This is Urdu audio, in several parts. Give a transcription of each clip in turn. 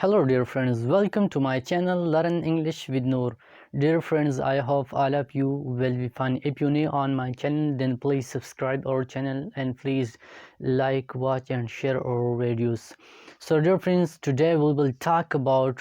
Hello dear friends, welcome to my channel Learn English with Noor. Dear friends, I hope all of you will be fine. If you're new on my channel, then please subscribe our channel and please like, watch and share our videos. So dear friends, today we will talk about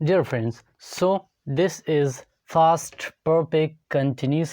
Dear friends, so this is fast perfect continuous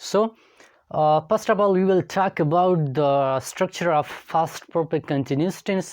So first of all we will talk about the structure of fast perfect continuous tense.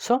So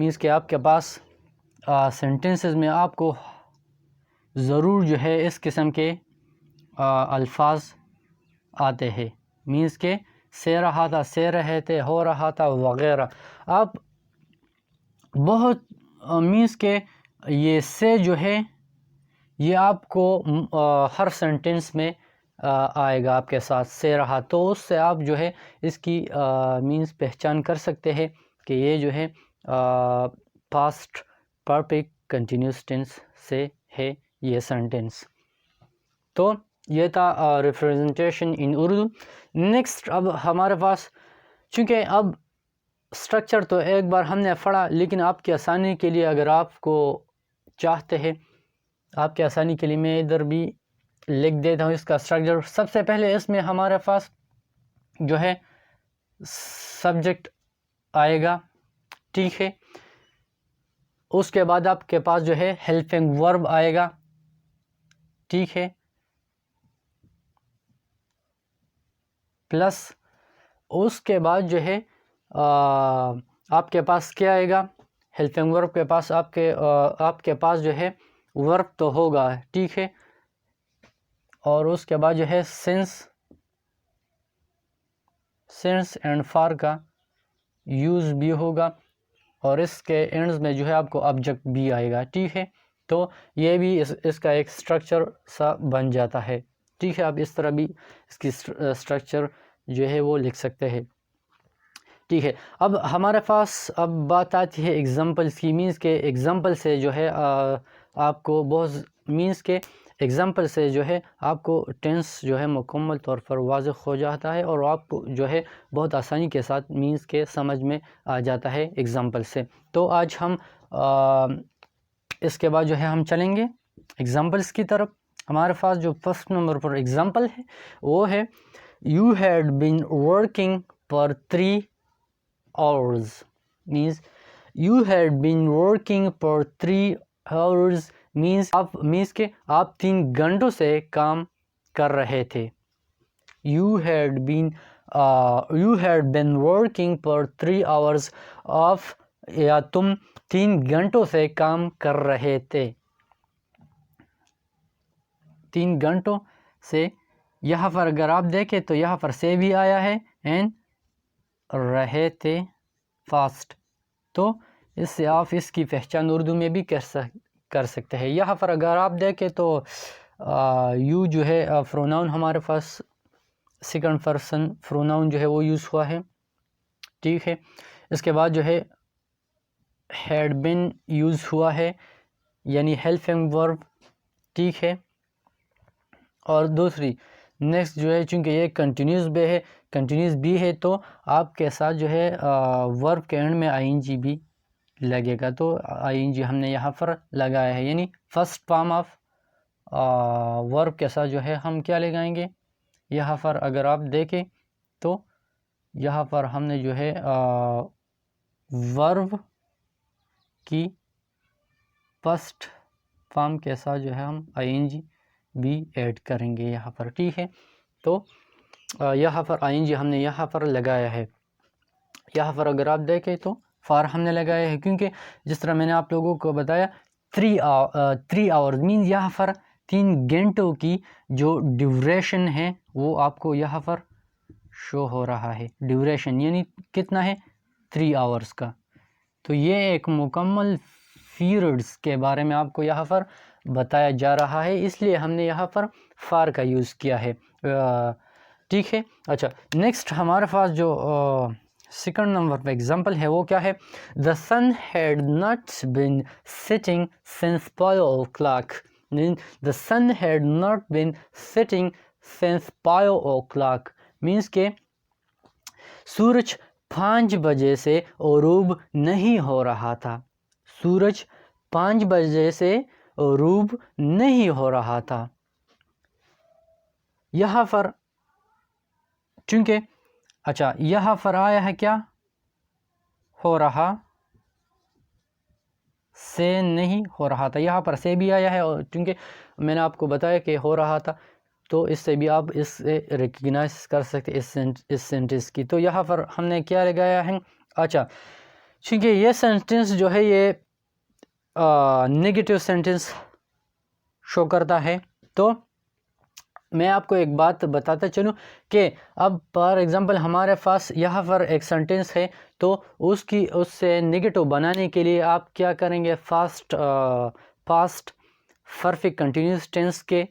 means کہ آپ کے پاس سینٹنسز میں آپ کو ضرور جو ہے اس قسم کے الفاظ آتے ہیں. مینس کہ سے رہا تھا، سے رہے تھے، ہو رہا تھا وغیرہ. آپ بہت مینس کہ یہ سے جو ہے یہ آپ کو ہر سینٹنس میں آئے گا آپ کے ساتھ سے رہا، تو اس سے آپ جو ہے اس کی مینس پہچان کر سکتے ہیں کہ یہ جو ہے پاسٹ پرفیکٹ کنٹینیوس ٹینس سے ہے یہ سینٹنس. تو یہ تھا ریپریزنٹیشن ان اردو. نیکسٹ اب ہمارے پاس، چونکہ اب اسٹرکچر تو ایک بار ہم نے پڑھا، لیکن آپ کی آسانی کے لیے اگر آپ کو چاہتے ہیں، آپ کی آسانی کے لیے میں ادھر بھی لکھ دیتا ہوں اس کا اسٹرکچر. سب سے پہلے اس میں ہمارے پاس جو ہے سبجیکٹ آئے گا، ٹھیک ہے. اس کے بعد آپ کے پاس جو ہے ہیلپنگ ورب آئے گا، ٹھیک ہے. پلس اس کے بعد جو ہے آپ کے پاس کیا آئے گا، ہیلپنگ ورب کے پاس آپ کے پاس جو ہے ورب تو ہوگا، ٹھیک ہے. اور اس کے بعد جو ہے سینس اینڈ فار کا یوز بھی ہوگا، اور اس کے اینڈز میں جو ہے آپ کو آبجیکٹ بھی آئے گا، ٹھیک ہے. تو یہ بھی اس کا ایک اسٹرکچر سا بن جاتا ہے، ٹھیک ہے. آپ اس طرح بھی اس کی اسٹرکچر جو ہے وہ لکھ سکتے ہیں، ٹھیک ہے. اب ہمارے پاس اب بات آتی ہے ایگزامپلس کی. مینس کہ ایگزامپل سے جو ہے آپ کو بہت مینس کہ ایگزامپل سے جو ہے آپ کو ٹینس جو ہے مکمل طور پر واضح ہو جاتا ہے، اور آپ کو جو ہے بہت آسانی کے ساتھ مینس کہ سمجھ میں آ جاتا ہے ایگزامپل سے. تو آج ہم اس کے بعد جو ہے ہم چلیں گے ایگزامپلس کی طرف. ہمارے پاس جو فرسٹ نمبر پر ایگزامپل ہے وہ ہے you had been working for 3 hours. means you had been working for 3 hours means کہ آپ 3 گھنٹوں سے کام کر رہے تھے. you had been working for 3 hours of یا تم 3 گھنٹوں سے کام کر رہے تھے. 3 گھنٹوں سے یہاں پر اگر آپ دیکھیں تو یہاں پر سے بھی آیا ہے اینڈ رہے تھے فاسٹ. تو اس سے آپ اس کی پہچان اردو میں بھی کر سکتے ہیں. یہاں پر اگر آپ دیکھیں تو یو جو ہے پروناؤن ہمارے پاس سیکنڈ پرسن پروناؤن جو ہے وہ یوز ہوا ہے، ٹھیک ہے. اس کے بعد جو ہے ہیڈ بین یوز ہوا ہے، یعنی ہیلپنگ ورب، ٹھیک ہے. اور دوسری نیکسٹ جو ہے چونکہ یہ کنٹینیوس بھی ہے تو آپ کے ساتھ جو ہے ورب کے اینڈ میں آئی این جی بھی لگے گا. تو آئی این جی ہم نے یہاں پر لگایا ہے، یعنی فرسٹ فارم آف ورب کے ساتھ جو ہے ہم کیا لگائیں گے. یہاں پر اگر آپ دیکھیں تو یہاں پر ہم نے جو ہے ورب کی فرسٹ فارم کے ساتھ جو ہے ہم آئی این جی بھی ایڈ کریں گے یہاں پر، ٹھیک ہے. تو یہاں پر آئی این جی ہم نے یہاں پر لگایا ہے. یہاں پر اگر آپ دیکھیں تو فار ہم نے لگایا ہے، کیونکہ جس طرح میں نے آپ لوگوں کو بتایا 3 hours مینز یہاں پر 3 گھنٹوں کی جو ڈیوریشن ہے وہ آپ کو یہاں پر شو ہو رہا ہے. ڈیوریشن یعنی کتنا ہے 3 hours کا. تو یہ ایک مکمل پیریڈز کے بارے میں آپ کو یہاں پر بتایا جا رہا ہے، اس لیے ہم نے یہاں پر فار کا یوز کیا ہے، ٹھیک ہے. اچھا نیکسٹ ہمارے پاس جو سیکنڈ نمبر پہ ایگزامپل ہے وہ کیا ہے. The sun had not been setting since 5 o'clock. The sun had not been setting since 5 o'clock means کہ سورج 5 بجے سے غروب نہیں ہو رہا تھا. سورج 5 بجے سے غروب نہیں ہو رہا تھا. یہاں پر چونکہ اچھا یہاں پر آیا ہے کیا ہو رہا، سے نہیں ہو رہا تھا. یہاں پر سے بھی آیا ہے، اور چونکہ میں نے آپ کو بتایا کہ ہو رہا تھا تو اس سے بھی آپ اس سے ریکگنائز کر سکتے اس سینٹنس کی. تو یہاں پر ہم نے کیا لگایا ہے. اچھا چونکہ یہ سینٹنس جو ہے یہ نگیٹو سینٹنس شو کرتا ہے، تو میں آپ کو ایک بات بتاتا چلوں کہ اب فار ایگزامپل ہمارے پاس یہاں پر ایک سینٹنس ہے، تو اس سے نگیٹو بنانے کے لیے آپ کیا کریں گے، پاسٹ پرفیکٹ کنٹینیوس ٹینس کے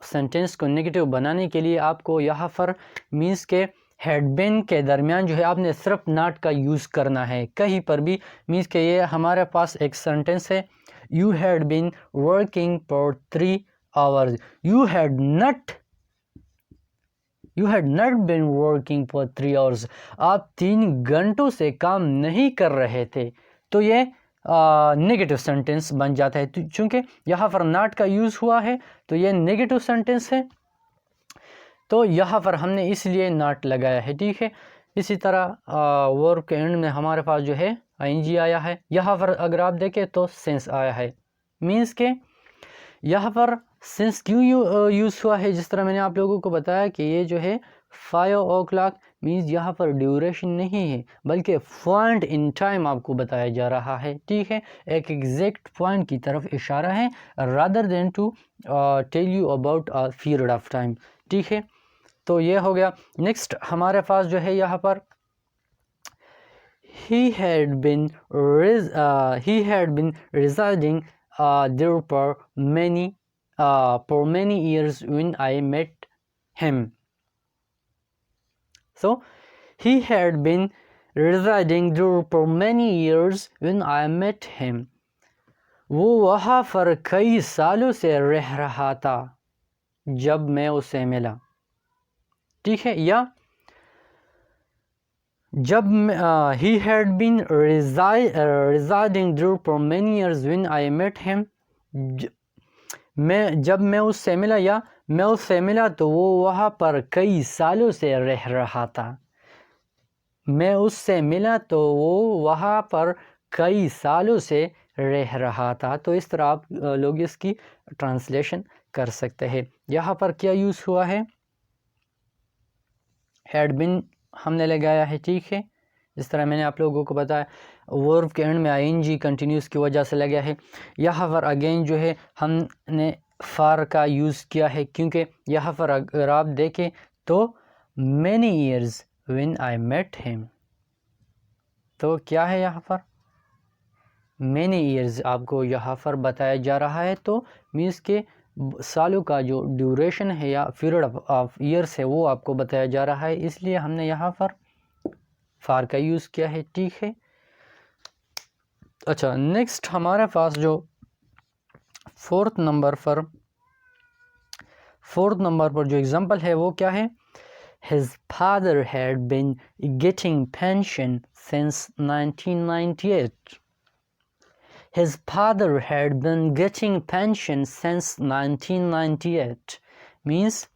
سینٹنس کو نگیٹو بنانے کے لیے آپ کو یہاں پر مینس کے ہیڈ بین کے درمیان جو ہے آپ نے صرف ناٹ کا یوز کرنا ہے کہیں پر بھی، مینس کہ یہ ہمارے پاس ایک سینٹنس ہے، you had been working for 3 hours. You had not been working for 3 hours. آپ 3 گھنٹوں سے کام نہیں کر رہے تھے، تو یہ نیگیٹو سینٹنس بن جاتا ہے، چونکہ یہاں پر ناٹ کا یوز ہوا ہے تو یہ نیگیٹو سینٹنس ہے، تو یہاں پر ہم نے اس لیے ناٹ لگایا ہے، ٹھیک ہے۔ اسی طرح ورب کے اینڈ میں ہمارے پاس جو ہے آئی این جی آیا ہے، یہاں پر اگر آپ دیکھیں تو سینس آیا ہے، مینس کہ یہاں پر سینس کیوں یوز ہوا ہے، جس طرح میں نے آپ لوگوں کو بتایا کہ یہ جو ہے 5 o'clock مینس یہاں پر ڈیوریشن نہیں ہے بلکہ پوائنٹ ان ٹائم آپ کو بتایا جا رہا ہے، ٹھیک ہے، ایک ایگزیکٹ پوائنٹ کی طرف اشارہ ہے rather than to tell you about a period of time، ٹھیک ہے۔ تو یہ ہو گیا۔ نیکسٹ ہمارے پاس جو ہے یہاں پر he had been residing there for many years when I met him. So he had been residing there for many years when I met him. وہ وہاں پر کئی سالوں سے رہ رہا تھا جب میں اسے ملا، ٹھیک ہے، یا جب he had been residing there for many years when I met him، جب میں اس سے ملا یا میں اس سے ملا تو وہ وہاں پر کئی سالوں سے رہ رہا تھا، میں اس سے ملا تو وہ وہاں پر کئی سالوں سے رہ رہا تھا، تو اس طرح آپ لوگ اس کی ٹرانسلیشن کر سکتے ہیں۔ یہاں پر کیا یوز ہوا ہے، ہیڈ بین ہم نے لگایا ہے، ٹھیک ہے، جس طرح میں نے آپ لوگوں کو بتایا ورب کے اینڈ میں آئی این جی کنٹینیوس کی وجہ سے لگا ہے۔ یہاں پر اگین جو ہے ہم نے فار کا یوز کیا ہے، کیونکہ یہاں پر اگر آپ دیکھیں تو many years when I met him، تو کیا ہے یہاں پر many years آپ کو یہاں پر بتایا جا رہا ہے، تو مینس کہ سالوں کا جو ڈیوریشن ہے یا پیریڈ آف ایئرس ہے وہ آپ کو بتایا جا رہا ہے، اس لیے ہم نے یہاں پر فار کا یوز کیا ہے، ٹھیک ہے۔ اچھا، نیکسٹ ہمارے پاس جو فورتھ نمبر پر جو ایگزامپل ہے وہ کیا ہے، his father had been getting pension since 1998. His father had been getting pension since 1998 means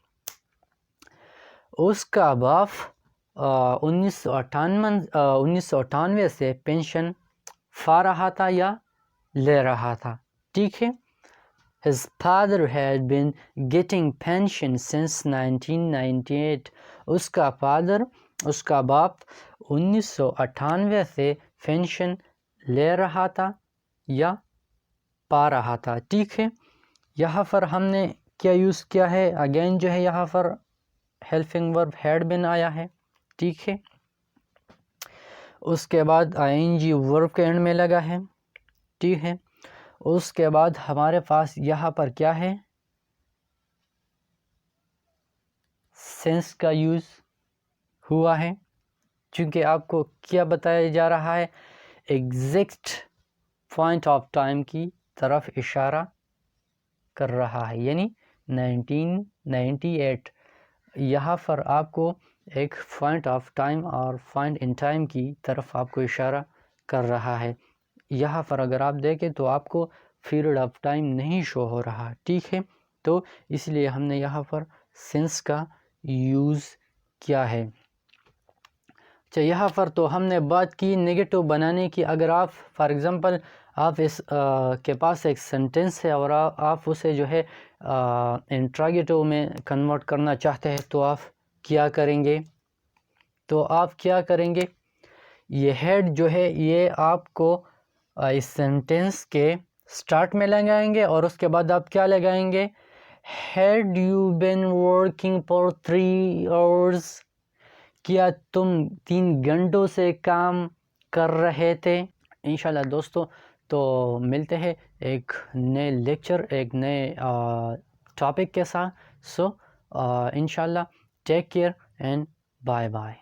اس کا باپ 1998 سے پینشن پا رہا تھا یا لے رہا تھا، ٹھیک ہے۔ His father had been getting pension since 1998. اس کا باپ 1998 سے پینشن لے رہا تھا یا پا رہا تھا، ٹھیک ہے۔ یہاں پر ہم نے کیا یوز کیا ہے، اگین جو ہے یہاں پر ہیلپنگ ورب ہیڈ بین آیا ہے، ٹھیک ہے۔ اس کے بعد آئی این جی ورب کے اینڈ میں لگا ہے، ٹھیک ہے۔ اس کے بعد ہمارے پاس یہاں پر کیا ہے، سینس کا یوز ہوا ہے، چونکہ آپ کو کیا بتایا جا رہا ہے، ایگزیکٹ پوائنٹ آف ٹائم کی طرف اشارہ کر رہا ہے، یعنی 1998 یہاں پر آپ کو ایک پوائنٹ آف ٹائم اور پوائنٹ ان ٹائم کی طرف آپ کو اشارہ کر رہا ہے۔ یہاں پر اگر آپ دیکھیں تو آپ کو پیریڈ آف ٹائم نہیں شو ہو رہا، ٹھیک ہے، تو اس لیے ہم نے یہاں پر سینس کا یوز کیا ہے۔ اچھا، یہاں پر تو ہم نے بات کی نیگیٹو بنانے کی۔ اگر آپ فار ایگزامپل آپ اس کے پاس ایک سینٹنس ہے اور آپ اسے جو ہے انٹراگیٹو میں کنورٹ کرنا چاہتے ہیں تو آپ کیا کریں گے، یہ ہیڈ جو ہے یہ آپ کو اس سینٹینس کے سٹارٹ میں لگائیں گے اور اس کے بعد آپ کیا لگائیں گے؟ Had you been working for 3 hours؟ کیا تم 3 گھنٹوں سے کام کر رہے تھے؟ انشاءاللہ دوستو تو ملتے ہیں ایک نئے لیکچر ایک نئے ٹاپک کے ساتھ. سو انشاءاللہ take care and bye bye.